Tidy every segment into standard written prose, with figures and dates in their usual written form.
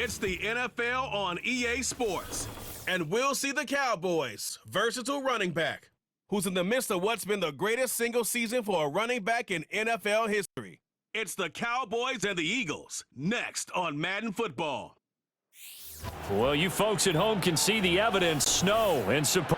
It's the NFL on EA Sports. And we'll see the Cowboys' versatile running back, who's in the midst of what's been the greatest single season for a running back in NFL history. It's the Cowboys and the Eagles, next on Madden Football. Well, you folks at home can see the evidence. Snow and surprise.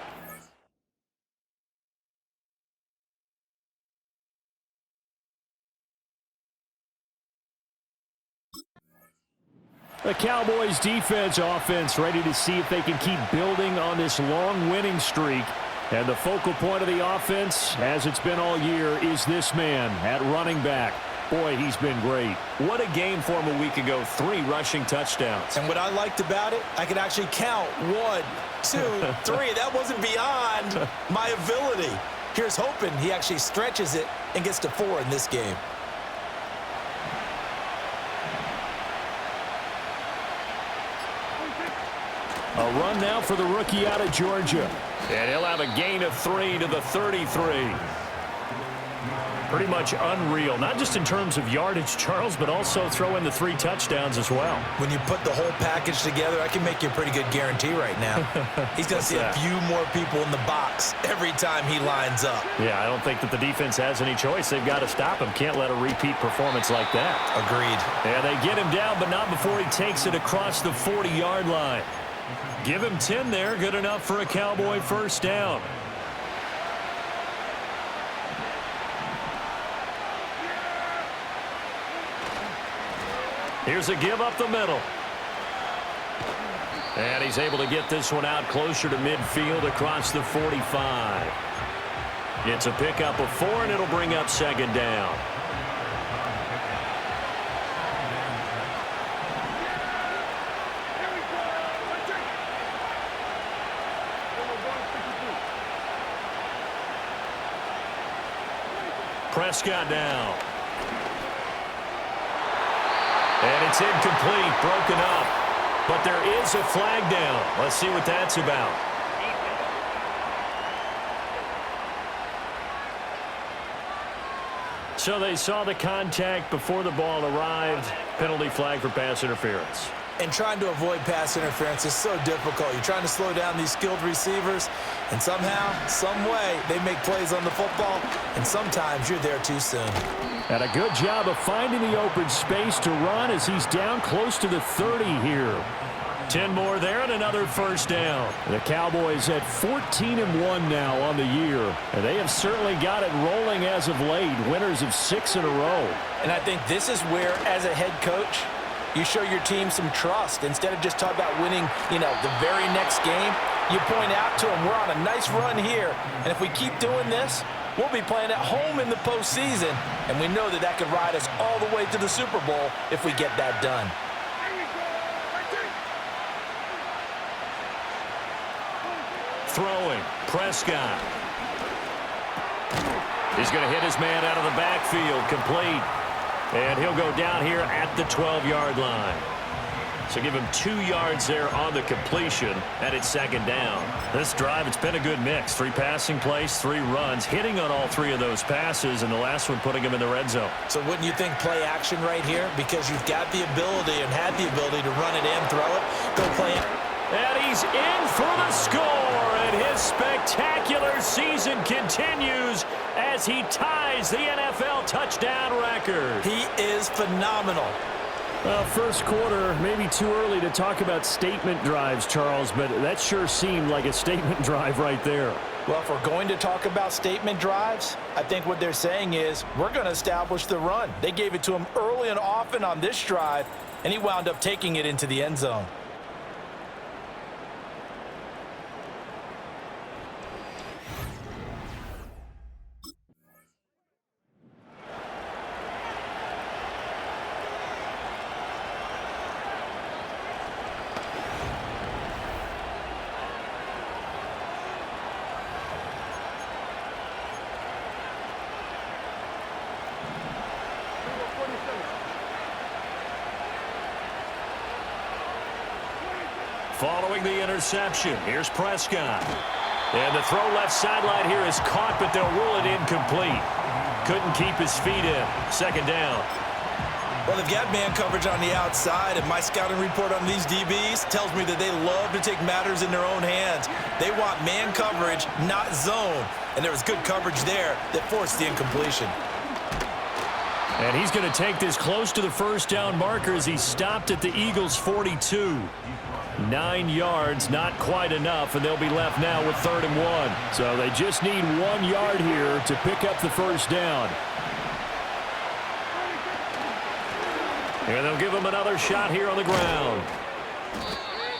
The Cowboys defense, offense ready to see if they can keep building on this long winning streak. And the focal point of the offense, as it's been all year, is this man at running back. Boy, he's been great. What a game for him a week ago. 3 rushing touchdowns. And what I liked about it, I could actually count 1, 2, 3. That wasn't beyond my ability. Here's hoping he actually stretches it and gets to 4 in this game. A run now for the rookie out of Georgia. And he'll have a gain of 3 to the 33. Pretty much unreal, not just in terms of yardage, Charles, but also throw in the 3 touchdowns as well. When you put the whole package together, I can make you a pretty good guarantee right now. He's going to see a few more people in the box every time he lines up. Yeah, I don't think that the defense has any choice. They've got to stop him. Can't let a repeat performance like that. Agreed. And they get him down, but not before he takes it across the 40-yard line. Give him 10 there. Good enough for a Cowboy first down. Here's a give up the middle. And he's able to get this one out closer to midfield across the 45. It's a pickup of 4, and it'll bring up second down. Prescott down. And it's incomplete, broken up. But there is a flag down. Let's see what that's about. So they saw the contact before the ball arrived. Penalty flag for pass interference. And trying to avoid pass interference is so difficult. You're trying to slow down these skilled receivers, and somehow, some way, they make plays on the football, and sometimes you're there too soon. And a good job of finding the open space to run as he's down close to the 30 here. 10 more there and another first down. The Cowboys at 14-1 now on the year. And they have certainly got it rolling as of late. Winners of 6 in a row. And I think this is where, as a head coach, you show your team some trust. Instead of just talking about winning, the very next game, you point out to them, we're on a nice run here. And if we keep doing this, we'll be playing at home in the postseason. And we know that could ride us all the way to the Super Bowl if we get that done. Throwing, Prescott. He's going to hit his man out of the backfield, complete. And he'll go down here at the 12-yard line. So give him 2 yards there on the completion, and it's second down. This drive, it's been a good mix. 3 passing plays, 3 runs, hitting on all 3 of those passes, and the last one putting him in the red zone. So wouldn't you think play action right here? Because you've got the ability and had the ability to run it in, throw it, go play it. And he's in for the score, and his spectacular season continues as he ties the NFL touchdown record. He is phenomenal. Well, first quarter, maybe too early to talk about statement drives, Charles, but that sure seemed like a statement drive right there. Well, if we're going to talk about statement drives, I think what they're saying is we're going to establish the run. They gave it to him early and often on this drive, and he wound up taking it into the end zone. Following the interception, here's Prescott. And the throw left sideline here is caught, but they'll rule it incomplete. Couldn't keep his feet in. Second down. Well, they've got man coverage on the outside, and my scouting report on these DBs tells me that they love to take matters in their own hands. They want man coverage, not zone. And there was good coverage there that forced the incompletion. And he's going to take this close to the first down marker as he stopped at the Eagles' 42. 9 yards, not quite enough, and they'll be left now with 3rd and 1. So they just need 1 yard here to pick up the first down. And they'll give him another shot here on the ground.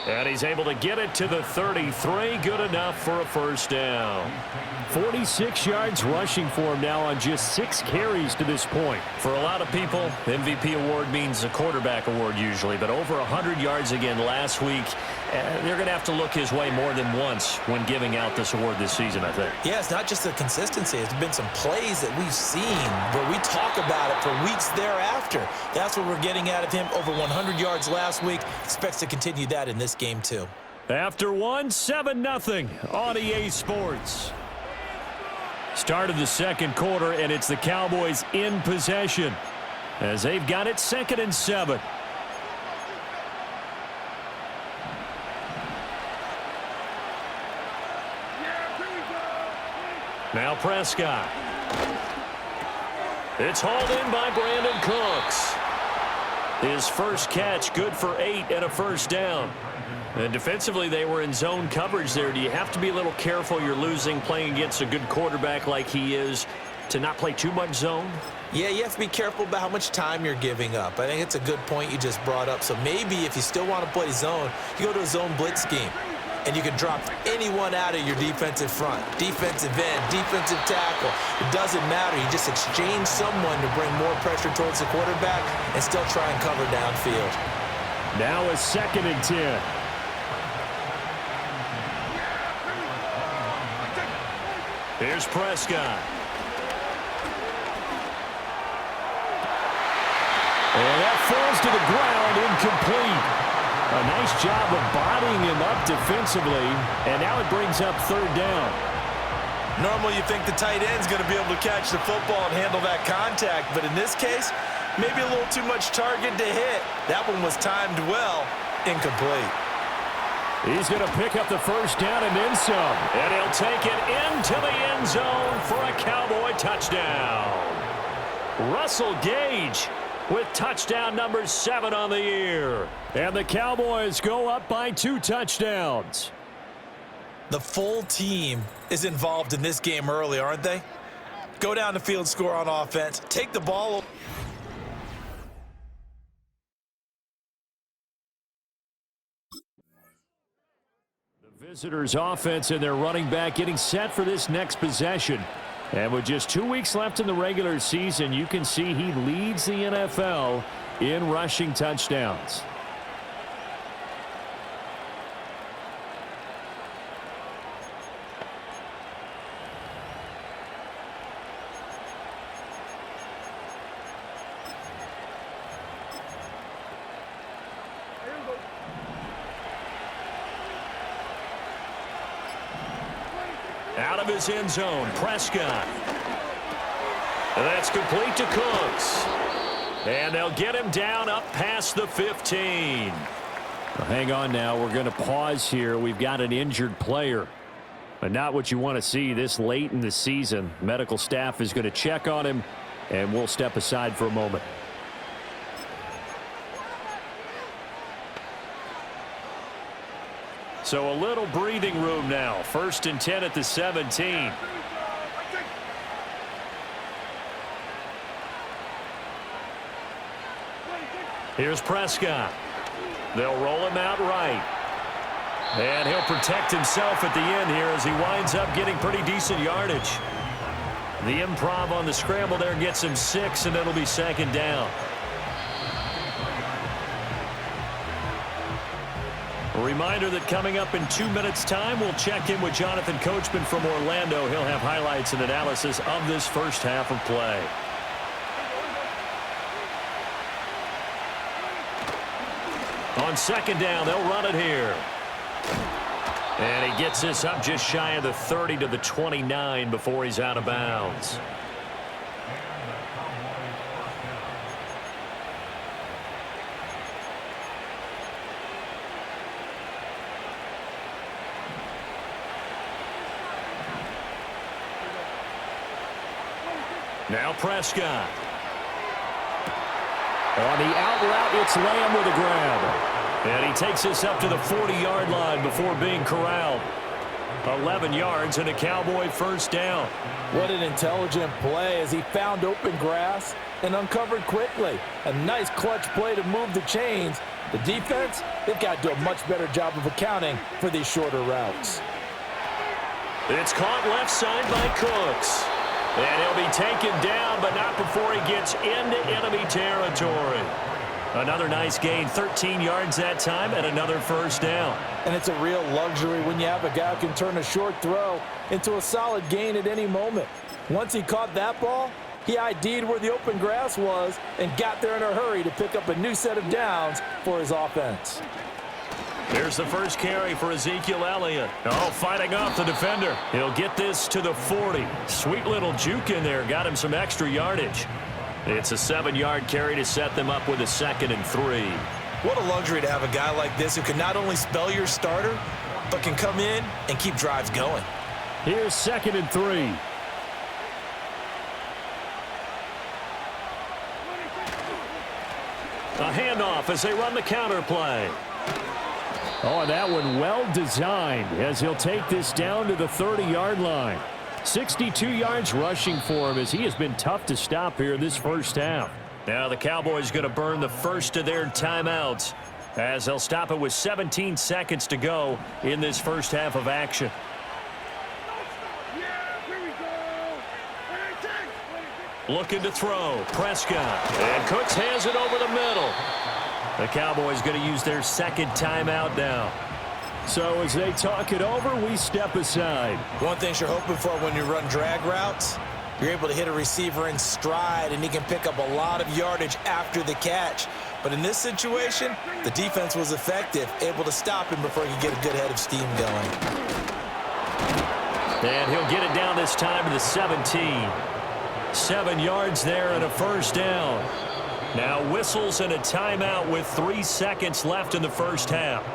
And he's able to get it to the 33. Good enough for a first down. 46 yards rushing for him now on just 6 carries to this point. For a lot of people, MVP award means a quarterback award usually, but over 100 yards again last week. They're going to have to look his way more than once when giving out this award this season, I think. Yeah, it's not just the consistency. It's been some plays that we've seen where we talk about it for weeks thereafter. That's what we're getting out of him. Over 100 yards last week. Expects to continue that in this game too. After one, 7-0 on EA Sports. Start of the second quarter, and it's the Cowboys in possession as they've got it 2nd and 7. Now Prescott. It's hauled in by Brandon Cooks. His first catch, good for 8 and a first down. And defensively, they were in zone coverage there. Do you have to be a little careful you're losing playing against a good quarterback like he is to not play too much zone? Yeah, you have to be careful about how much time you're giving up. I think it's a good point you just brought up. So maybe if you still want to play zone, you go to a zone blitz scheme. And you can drop anyone out of your defensive front, defensive end, defensive tackle. It doesn't matter. You just exchange someone to bring more pressure towards the quarterback and still try and cover downfield. Now a 2nd and 10. Here's Prescott. And that falls to the ground, incomplete. A nice job of bodying him up defensively, and now it brings up 3rd down. Normally you think the tight end's going to be able to catch the football and handle that contact, but in this case, maybe a little too much target to hit. That one was timed well, incomplete. He's going to pick up the first down and then some. And he'll take it into the end zone for a Cowboy touchdown. Russell Gage with touchdown number 7 on the year. And the Cowboys go up by 2 touchdowns. The full team is involved in this game early, aren't they? Go down the field, score on offense, take the ball. The visitors' offense and their running back getting set for this next possession. And with just 2 weeks left in the regular season, you can see he leads the NFL in rushing touchdowns. Out of his end zone, Prescott. And that's complete to Cooks. And they'll get him down up past the 15. Well, hang on now. We're going to pause here. We've got an injured player. But not what you want to see this late in the season. Medical staff is going to check on him, and we'll step aside for a moment. So a little breathing room now. 1st and 10 at the 17. Here's Prescott. They'll roll him out right. And he'll protect himself at the end here as he winds up getting pretty decent yardage. The improv on the scramble there gets him 6, and it'll be 2nd down. A reminder that coming up in 2 minutes' time, we'll check in with Jonathan Coachman from Orlando. He'll have highlights and analysis of this first half of play. On 2nd down, they'll run it here. And he gets this up just shy of the 30 to the 29 before he's out of bounds. Now Prescott. On the out route, it's Lamb with a grab. And he takes this up to the 40-yard line before being corralled. 11 yards and a Cowboy first down. What an intelligent play as he found open grass and uncovered quickly. A nice clutch play to move the chains. The defense, they've got to do a much better job of accounting for these shorter routes. It's caught left side by Cooks. And he'll be taken down, but not before he gets into enemy territory. Another nice gain, 13 yards that time, and another first down. And it's a real luxury when you have a guy who can turn a short throw into a solid gain at any moment. Once he caught that ball, he ID'd where the open grass was and got there in a hurry to pick up a new set of downs for his offense. Here's the first carry for Ezekiel Elliott. Oh, fighting off the defender. He'll get this to the 40. Sweet little juke in there. Got him some extra yardage. It's a 7-yard carry to set them up with a 2nd and 3. What a luxury to have a guy like this who can not only spell your starter, but can come in and keep drives going. Here's 2nd and 3. A handoff as they run the counter play. Oh, and that one well designed as he'll take this down to the 30-yard line. 62 yards rushing for him as he has been tough to stop here this first half. Now the Cowboys going to burn the first of their timeouts as they'll stop it with 17 seconds to go in this first half of action. Looking to throw. Prescott. And Cooks has it over the middle. The Cowboys going to use their second timeout now. So as they talk it over, we step aside. One thing you're hoping for when you run drag routes, you're able to hit a receiver in stride, and he can pick up a lot of yardage after the catch. But in this situation, the defense was effective, able to stop him before he could get a good head of steam going. And he'll get it down this time to the 17. 7 yards there and a first down. Now whistles and a timeout with 3 seconds left in the first half.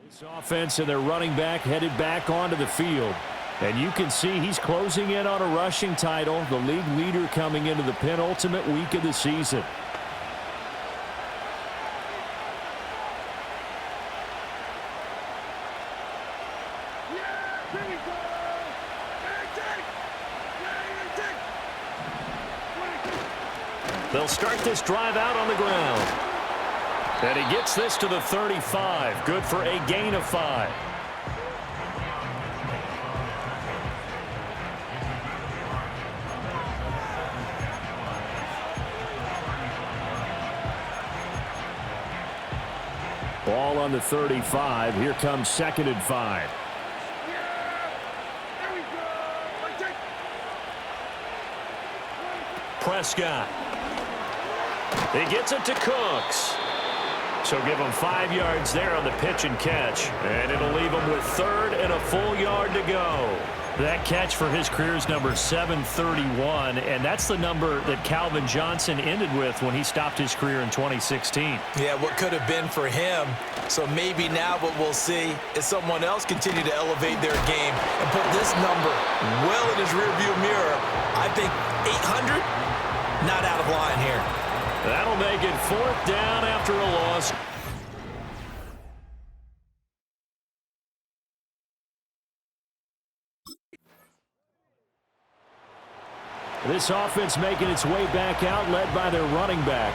This offense and their running back headed back onto the field. And you can see he's closing in on a rushing title, the league leader coming into the penultimate week of the season. They'll start this drive out on the ground. And he gets this to the 35. Good for a gain of 5. Ball on the 35. Here comes 2nd and 5. Prescott. He gets it to Cooks. So give him 5 yards there on the pitch and catch. And it'll leave him with 3rd and a full yard to go. That catch for his career is number 731, and that's the number that Calvin Johnson ended with when he stopped his career in 2016. Yeah, what could have been for him. So maybe now what we'll see is someone else continue to elevate their game and put this number well in his rearview mirror. I think 800, not out of line here. That'll make it 4th down after a loss. This offense making its way back out, led by their running back.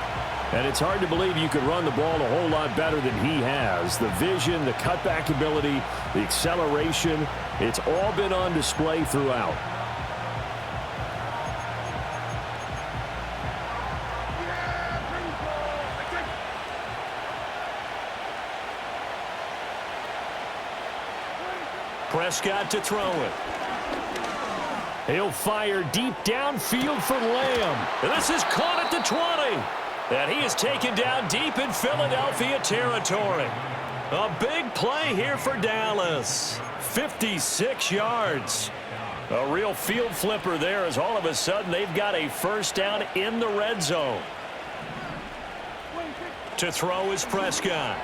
And it's hard to believe you could run the ball a whole lot better than he has. The vision, the cutback ability, the acceleration, it's all been on display throughout. Prescott to throw it. He'll fire deep downfield for Lamb. And this is caught at the 20. And he is taken down deep in Philadelphia territory. A big play here for Dallas. 56 yards. A real field flipper there as all of a sudden they've got a first down in the red zone. To throw is Prescott.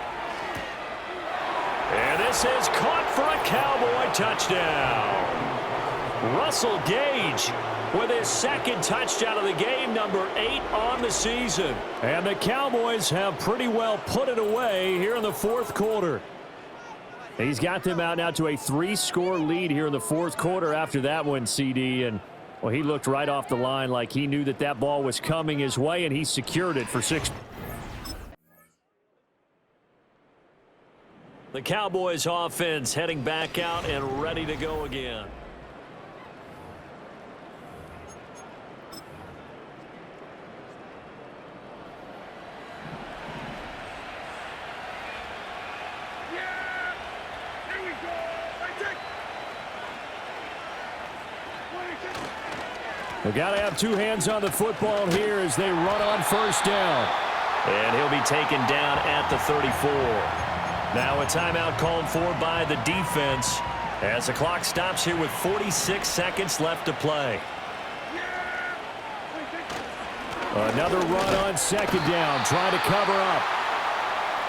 And this is caught for a Cowboy touchdown. Russell Gage with his second touchdown of the game, number 8 on the season. And the Cowboys have pretty well put it away here in the fourth quarter. He's got them out now to a 3-score lead here in the fourth quarter after that one, CD. And, well, he looked right off the line like he knew that that ball was coming his way, and he secured it for 6. The Cowboys offense heading back out and ready to go again. They've got to have two hands on the football here as they run on first down. And he'll be taken down at the 34. Now a timeout called for by the defense as the clock stops here with 46 seconds left to play. Another run on second down, trying to cover up.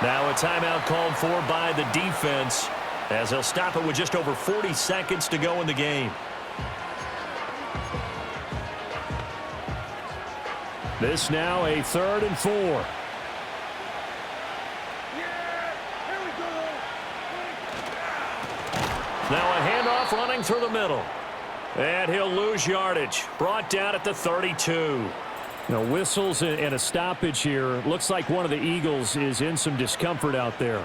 Now a timeout called for by the defense as they'll stop it with just over 40 seconds to go in the game. This now a 3rd and 4. Now a handoff running through the middle. And he'll lose yardage. Brought down at the 32. Now whistles and a stoppage here. Looks like one of the Eagles is in some discomfort out there.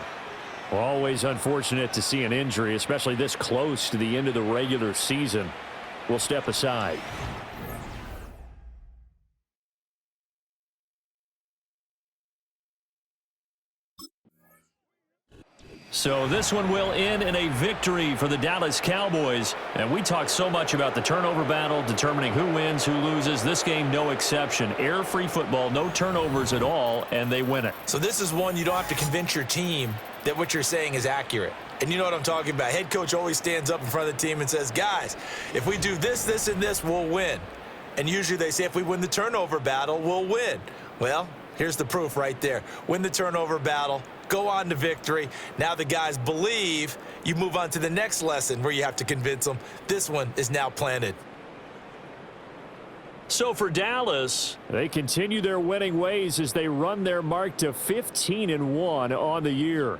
Well, always unfortunate to see an injury, especially this close to the end of the regular season. We'll step aside. So this one will end in a victory for the Dallas Cowboys. And we talked so much about the turnover battle, determining who wins, who loses. This game, no exception. Air-free football, no turnovers at all, and they win it. So this is one you don't have to convince your team that what you're saying is accurate. And you know what I'm talking about. Head coach always stands up in front of the team and says, guys, if we do this, this, and this, we'll win. And usually they say if we win the turnover battle, we'll win. Well, here's the proof right there. Win the turnover battle. Go on to victory. Now the guys believe. You move on to the next lesson where you have to convince them. This one is now planted. So for Dallas, they continue their winning ways as they run their mark to 15-1 on the year.